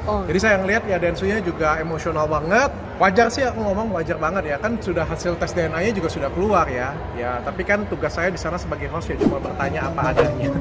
Oh. Jadi saya ngelihat ya Densunya juga emosional banget. Wajar sih aku ngomong wajar banget ya, kan sudah hasil tes DNA-nya juga sudah keluar ya. Ya, tapi kan tugas saya di sana sebagai host ya cuma bertanya apa adanya.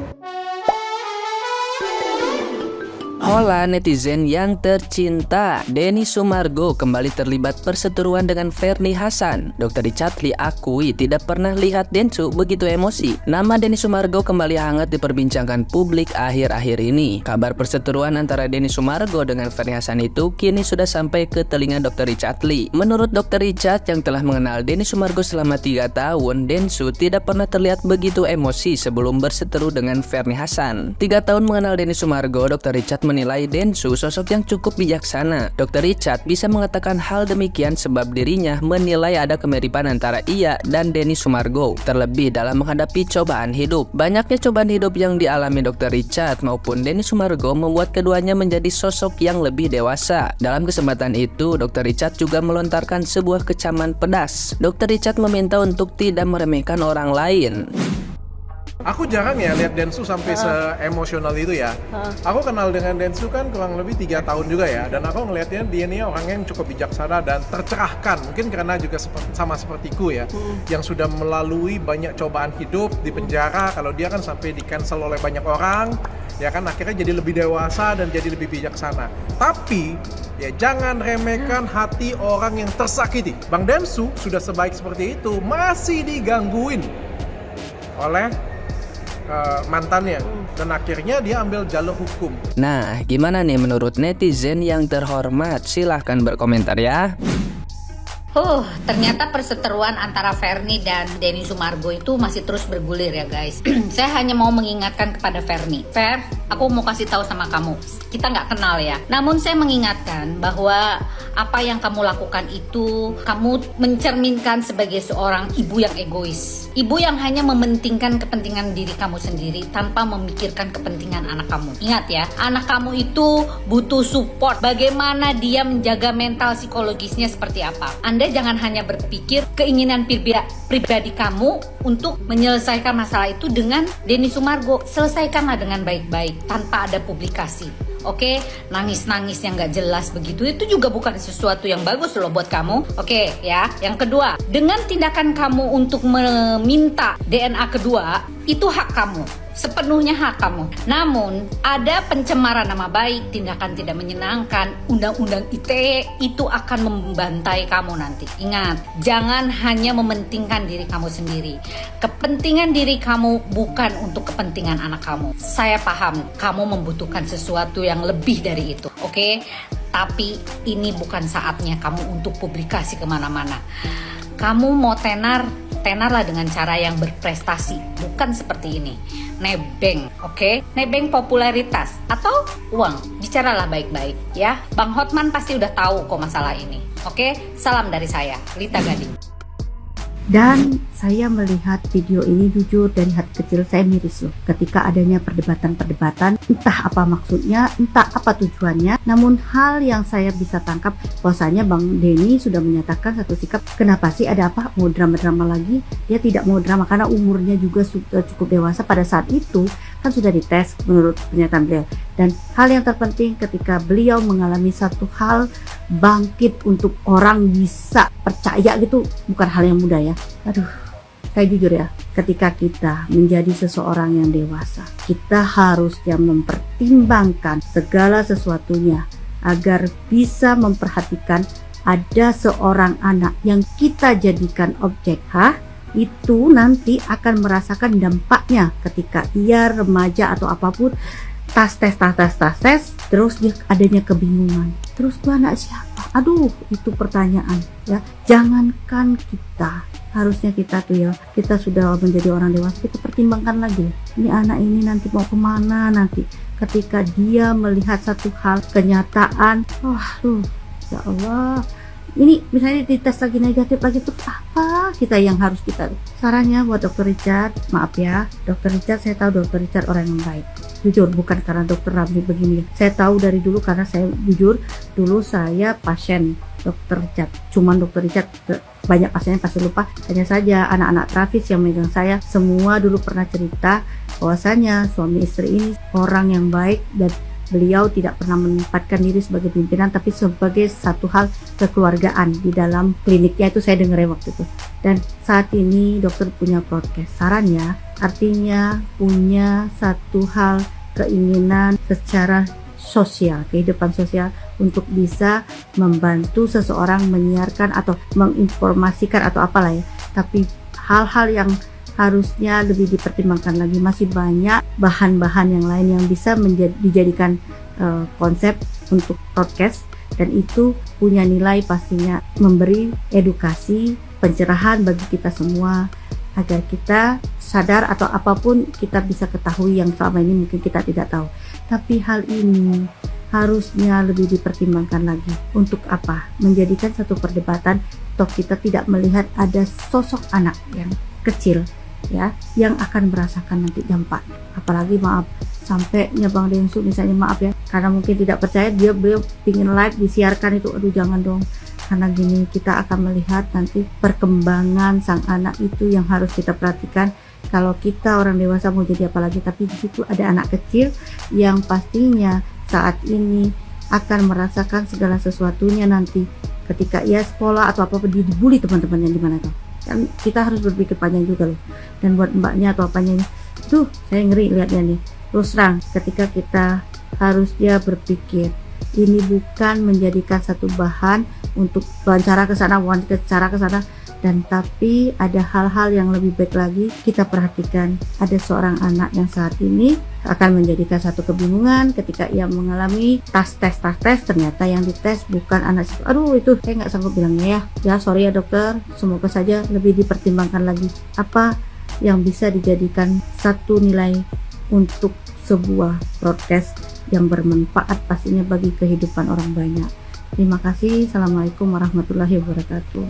Hola netizen yang tercinta, Denny Sumargo kembali terlibat perseteruan dengan Ferny Hassan. Dr. Richard Lee akui tidak pernah lihat Densu begitu emosi. Nama Denny Sumargo kembali hangat diperbincangkan publik akhir-akhir ini. Kabar perseteruan antara Denny Sumargo dengan Ferny Hassan itu kini sudah sampai ke telinga Dr. Richard Lee. Menurut Dr. Richard yang telah mengenal Denny Sumargo selama 3 tahun, Densu tidak pernah terlihat begitu emosi sebelum berseteru dengan Ferny Hassan. 3 tahun mengenal Denny Sumargo, Dr. Richard menilai Densu sosok yang cukup bijaksana. Dr. Richard bisa mengatakan hal demikian sebab dirinya menilai ada kemiripan antara ia dan Denny Sumargo, terlebih dalam menghadapi cobaan hidup. Banyaknya cobaan hidup yang dialami Dr. Richard maupun Denny Sumargo membuat keduanya menjadi sosok yang lebih dewasa. Dalam kesempatan itu, Dr. Richard juga melontarkan sebuah kecaman pedas. Dr. Richard meminta untuk tidak meremehkan orang lain. Aku jarang ya lihat Densu sampai se-emosional itu ya. Aku kenal dengan Densu kan kurang lebih 3 tahun juga ya. Dan aku ngelihatnya dia ini orang yang cukup bijaksana dan tercerahkan. Mungkin karena juga sama sepertiku ya. Yang sudah melalui banyak cobaan hidup di penjara. Kalau dia kan sampai di-cancel oleh banyak orang. Ya kan akhirnya jadi lebih dewasa dan jadi lebih bijaksana. Tapi ya jangan remehkan hati orang yang tersakiti. Bang Densu sudah sebaik seperti itu masih digangguin oleh mantannya dan akhirnya dia ambil jalur hukum. Nah, gimana nih menurut netizen yang terhormat? Silahkan berkomentar ya. Ternyata perseteruan antara Ferny dan Denny Sumargo itu masih terus bergulir ya guys. Saya hanya mau mengingatkan kepada Ferny. Fer, aku mau kasih tahu sama kamu. Kita nggak kenal ya. Namun saya mengingatkan bahwa apa yang kamu lakukan itu kamu mencerminkan sebagai seorang ibu yang egois. Ibu yang hanya mementingkan kepentingan diri kamu sendiri tanpa memikirkan kepentingan anak kamu. Ingat ya, anak kamu itu butuh support. Bagaimana dia menjaga mental psikologisnya seperti apa. Anda jangan hanya berpikir keinginan pribadi kamu untuk menyelesaikan masalah itu dengan Denny Sumargo. Selesaikanlah dengan baik-baik tanpa ada publikasi. Oke, nangis-nangis yang gak jelas begitu itu juga bukan sesuatu yang bagus loh buat kamu. Oke ya, yang kedua, dengan tindakan kamu untuk meminta DNA kedua, itu hak kamu, sepenuhnya hak kamu. Namun, ada pencemaran nama baik, tindakan tidak menyenangkan, undang-undang ITE itu akan membantai kamu nanti. Ingat, jangan hanya mementingkan diri kamu sendiri. Kepentingan diri kamu bukan untuk kepentingan anak kamu. Saya paham, kamu membutuhkan sesuatu yang lebih dari itu, oke? Tapi ini bukan saatnya kamu untuk publikasi kemana-mana. Kamu mau tenarlah dengan cara yang berprestasi, bukan seperti ini. Nebeng, oke? Nebeng popularitas atau uang. Bicaralah baik-baik ya. Bang Hotman pasti udah tahu kok masalah ini. Oke? Salam dari saya, Lita Gading. Dan saya melihat video ini jujur dari hati kecil saya miris loh. Ketika adanya perdebatan-perdebatan, entah apa maksudnya, entah apa tujuannya. Namun hal yang saya bisa tangkap bahwasanya Bang Denny sudah menyatakan satu sikap. Kenapa sih ada apa? Mau drama-drama lagi? Dia tidak mau drama karena umurnya juga sudah cukup dewasa pada saat itu. Kan sudah dites menurut pernyataan beliau. Dan hal yang terpenting ketika beliau mengalami satu hal, bangkit untuk orang bisa percaya gitu, bukan hal yang mudah ya. Aduh, kayak jujur ya, ketika kita menjadi seseorang yang dewasa, kita harusnya mempertimbangkan segala sesuatunya agar bisa memperhatikan ada seorang anak yang kita jadikan objek. Itu nanti akan merasakan dampaknya ketika ia remaja atau apapun, tas tes, terus dia adanya kebingungan. Terus gua anak siapa? Aduh, itu pertanyaan ya. Jangankan kita, harusnya kita tuh ya, kita sudah menjadi orang dewasa, kita pertimbangkan lagi. Ini anak ini nanti mau kemana nanti ketika dia melihat satu hal kenyataan. Ya Allah. Ini misalnya dites lagi negatif lagi tuh apa kita yang harus kita sarannya buat Dr. Richard, maaf ya Dr. Richard, saya tahu Dr. Richard orang yang baik, jujur, bukan karena Dr. Ramli begini, saya tahu dari dulu karena saya jujur dulu saya pasien Dr. Richard, cuman Dr. Richard banyak pasiennya pasti lupa, hanya saja anak-anak Travis yang megang saya semua dulu pernah cerita bahwasanya suami istri ini orang yang baik dan beliau tidak pernah menempatkan diri sebagai pimpinan, tapi sebagai satu hal kekeluargaan di dalam kliniknya. Itu saya dengar waktu itu. Dan saat ini dokter punya podcast sarannya, artinya punya satu hal keinginan secara sosial, kehidupan sosial, untuk bisa membantu seseorang menyiarkan atau menginformasikan atau apalah ya. Tapi hal-hal yang harusnya lebih dipertimbangkan lagi, masih banyak bahan-bahan yang lain yang bisa dijadikan konsep untuk podcast, dan itu punya nilai pastinya memberi edukasi, pencerahan bagi kita semua agar kita sadar atau apapun kita bisa ketahui yang selama ini mungkin kita tidak tahu. Tapi hal ini harusnya lebih dipertimbangkan lagi. Untuk apa? Menjadikan satu perdebatan, toh kita tidak melihat ada sosok anak yang kecil ya yang akan merasakan nanti dampak. Apalagi maaf sampainya Bang Densu misalnya, maaf ya, karena mungkin tidak percaya, beliau pingin live disiarkan itu, aduh jangan dong. Karena gini, kita akan melihat nanti perkembangan sang anak itu yang harus kita perhatikan. Kalau kita orang dewasa mau jadi apa lagi, tapi di situ ada anak kecil yang pastinya saat ini akan merasakan segala sesuatunya nanti ketika ia sekolah atau apa dibully teman-temannya di mana tuh. Kan kita harus berpikir panjang juga loh. Dan buat mbaknya atau apanya ini, tuh saya ngeri lihatnya nih. Terus terang, ketika kita harusnya berpikir, ini bukan menjadikan satu bahan untuk wawancara ke sana, dan tapi ada hal-hal yang lebih baik lagi kita perhatikan. Ada seorang anak yang saat ini akan menjadikan satu kebingungan ketika ia mengalami tes, ternyata yang dites bukan anak itu. Aduh, itu saya nggak sanggup bilangnya ya sorry ya dokter, semoga saja lebih dipertimbangkan lagi apa yang bisa dijadikan satu nilai untuk sebuah broadcast yang bermanfaat pastinya bagi kehidupan orang banyak. Terima kasih. Assalamualaikum warahmatullahi wabarakatuh.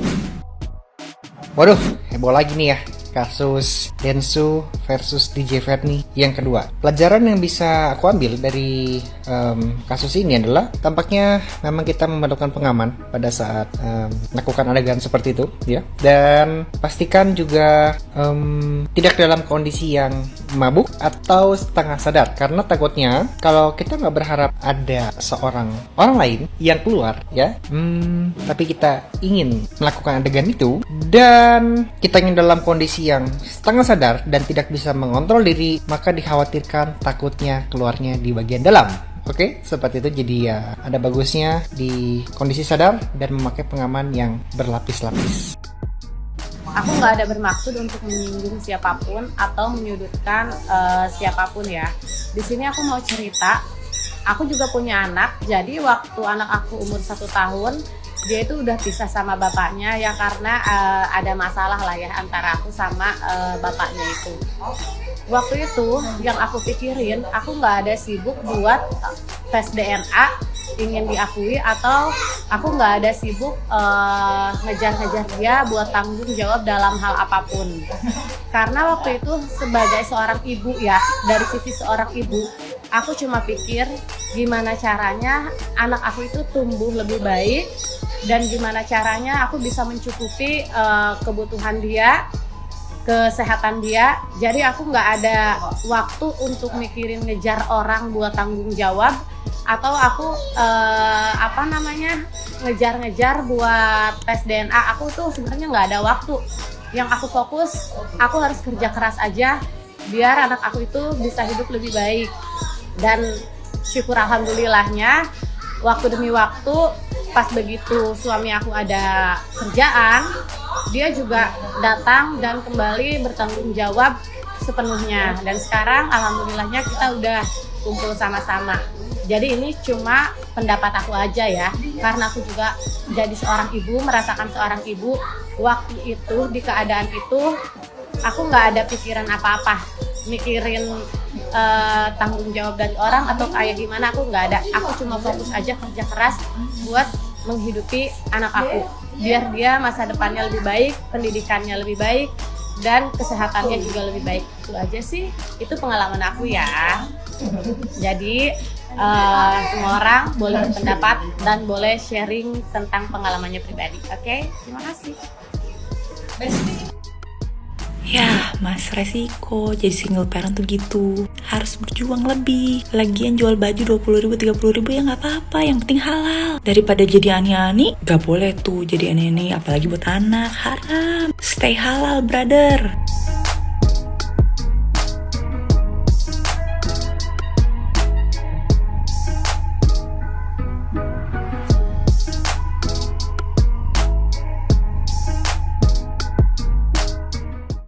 Waduh, heboh lagi nih ya, kasus Densu versus DJ Ferni yang kedua. Pelajaran yang bisa aku ambil dari kasus ini adalah tampaknya memang kita memerlukan pengaman pada saat melakukan adegan seperti itu ya. Dan pastikan juga tidak dalam kondisi yang mabuk atau setengah sadar, karena takutnya kalau kita nggak berharap ada seorang orang lain yang keluar ya, tapi kita ingin melakukan adegan itu dan kita ingin dalam kondisi yang setengah sadar dan tidak bisa mengontrol diri, maka dikhawatirkan takutnya keluarnya di bagian dalam. Oke, seperti itu. Jadi ya ada bagusnya di kondisi sadar dan memakai pengaman yang berlapis-lapis. Aku nggak ada bermaksud untuk menyinggung siapapun atau menyudutkan siapapun ya. Di sini aku mau cerita, aku juga punya anak. Jadi waktu anak aku umur 1 tahun, dia itu udah pisah sama bapaknya ya, karena ada masalah lah ya antara aku sama bapaknya itu. Waktu itu yang aku pikirin, aku nggak ada sibuk buat tes DNA ingin diakui, atau aku nggak ada sibuk ngejar-ngejar dia buat tanggung jawab dalam hal apapun. Karena waktu itu sebagai seorang ibu ya, dari sisi seorang ibu, aku cuma pikir gimana caranya anak aku itu tumbuh lebih baik, dan gimana caranya aku bisa mencukupi kebutuhan dia, kesehatan dia. Jadi aku nggak ada waktu untuk mikirin ngejar orang buat tanggung jawab, atau aku ngejar-ngejar buat tes DNA. Aku tuh sebenarnya nggak ada waktu. Yang aku fokus, aku harus kerja keras aja biar anak aku itu bisa hidup lebih baik. Dan syukur alhamdulillahnya, waktu demi waktu, pas begitu suami aku ada kerjaan, dia juga datang dan kembali bertanggung jawab sepenuhnya. Dan sekarang alhamdulillahnya kita udah kumpul sama-sama. Jadi ini cuma pendapat aku aja ya, karena aku juga jadi seorang ibu, merasakan seorang ibu. Waktu itu, di keadaan itu, aku nggak ada pikiran apa-apa, mikirin tanggung jawab dari orang atau kayak gimana, aku nggak ada. Aku cuma fokus aja kerja keras buat menghidupi anak aku, biar dia masa depannya lebih baik, pendidikannya lebih baik, dan kesehatannya juga lebih baik. Itu aja sih, itu pengalaman aku ya. Jadi semua orang boleh berpendapat dan boleh sharing tentang pengalamannya pribadi. Oke, terima kasih. Ya, mas, resiko jadi single parent tuh gitu. Harus berjuang lebih. Lagian jual baju 20.000, 30.000 ya nggak apa-apa, yang penting halal. Daripada jadi ani-ani, gak boleh tuh jadi ani-ani, apalagi buat anak, haram. Stay halal, brother.